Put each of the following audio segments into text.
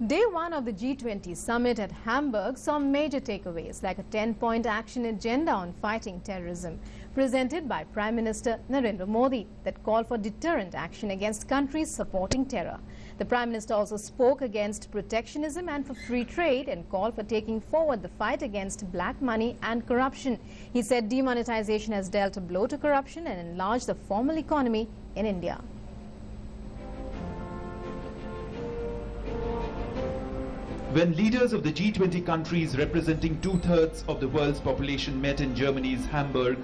Day one of the G20 Summit at Hamburg saw major takeaways like a 10-point action agenda on fighting terrorism presented by Prime Minister Narendra Modi that called for deterrent action against countries supporting terror. The Prime Minister also spoke against protectionism and for free trade and called for taking forward the fight against black money and corruption. He said demonetization has dealt a blow to corruption and enlarged the formal economy in India. When leaders of the G20 countries representing two-thirds of the world's population met in Germany's Hamburg,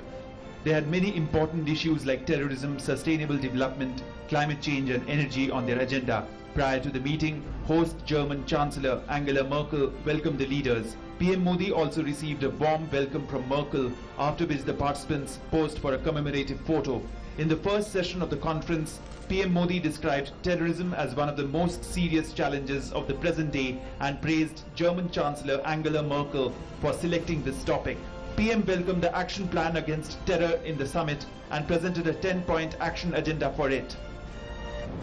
they had many important issues like terrorism, sustainable development, climate change and energy on their agenda. Prior to the meeting, host German Chancellor Angela Merkel welcomed the leaders. PM Modi also received a warm welcome from Merkel, after which the participants posed for a commemorative photo. In the first session of the conference, PM Modi described terrorism as one of the most serious challenges of the present day and praised German Chancellor Angela Merkel for selecting this topic. PM welcomed the action plan against terror in the summit and presented a 10-point action agenda for it.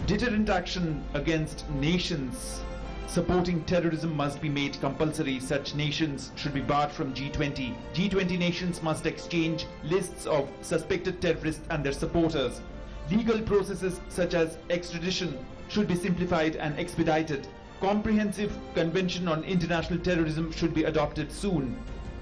Deterrent action against nations supporting terrorism must be made compulsory. Such nations should be barred from G20. G20 nations must exchange lists of suspected terrorists and their supporters. Legal processes such as extradition should be simplified and expedited. Comprehensive Convention on International Terrorism should be adopted soon.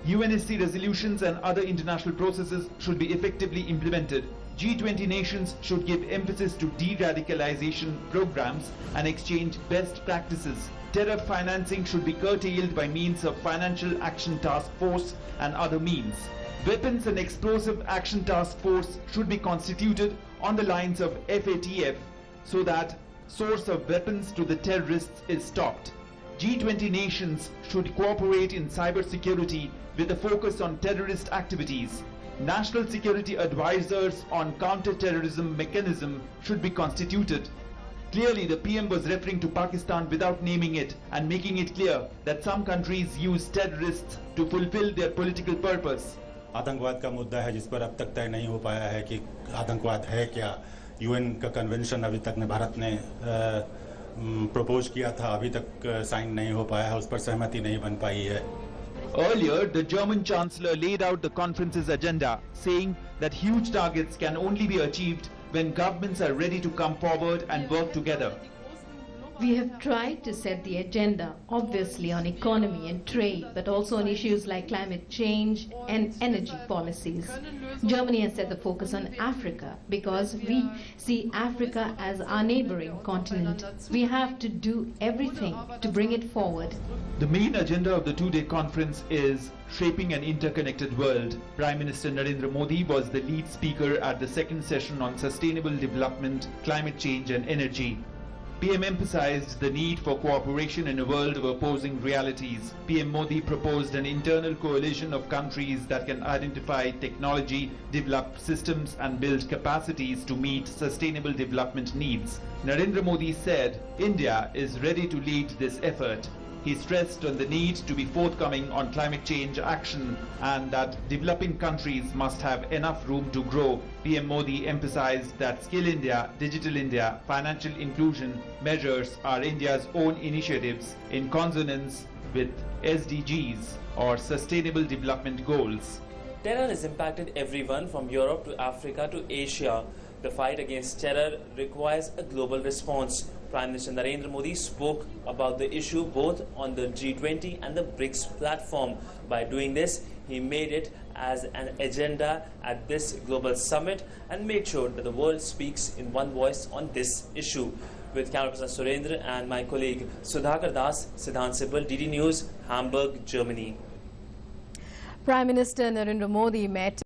UNSC resolutions and other international processes should be effectively implemented. G20 nations should give emphasis to de-radicalization programs and exchange best practices. Terror financing should be curtailed by means of Financial Action Task Force and other means. Weapons and Explosive Action Task Force should be constituted on the lines of FATF so that source of weapons to the terrorists is stopped. G20 nations should cooperate in cybersecurity with a focus on terrorist activities. National security advisors on counter-terrorism mechanism should be constituted. Clearly, the PM was referring to Pakistan without naming it and making it clear that some countries use terrorists to fulfill their political purpose. आतंकवाद का मुद्दा है जिस पर अब तक तय नहीं हो पाया है कि आतंकवाद है क्या। यूएन का कन्वेंशन अभी तक भारत ने प्रपोज किया था, अभी तक साइन नहीं हो पाया है, उस पर सहमति नहीं बन पाई है। Earlier, the German Chancellor laid out the conference's agenda, saying that huge targets can only be achieved when governments are ready to come forward and work together. We have tried to set the agenda, obviously on economy and trade, but also on issues like climate change and energy policies. Germany has set the focus on Africa because we see Africa as our neighboring continent. We have to do everything to bring it forward. The main agenda of the two-day conference is Shaping an Interconnected World. Prime Minister Narendra Modi was the lead speaker at the second session on sustainable development, climate change and energy. PM emphasized the need for cooperation in a world of opposing realities. PM Modi proposed an internal coalition of countries that can identify technology, develop systems and build capacities to meet sustainable development needs. Narendra Modi said India is ready to lead this effort. He stressed on the need to be forthcoming on climate change action and that developing countries must have enough room to grow. PM Modi emphasized that Skill India, Digital India, financial inclusion measures are India's own initiatives in consonance with SDGs or Sustainable Development Goals. Terror has impacted everyone from Europe to Africa to Asia. The fight against terror requires a global response. Prime Minister Narendra Modi spoke about the issue both on the G20 and the BRICS platform. By doing this, he made it as an agenda at this global summit and made sure that the world speaks in one voice on this issue. With camera person Surendra and my colleague Sudhakar Das, Siddhant Sibal, DD News, Hamburg, Germany. Prime Minister Narendra Modi met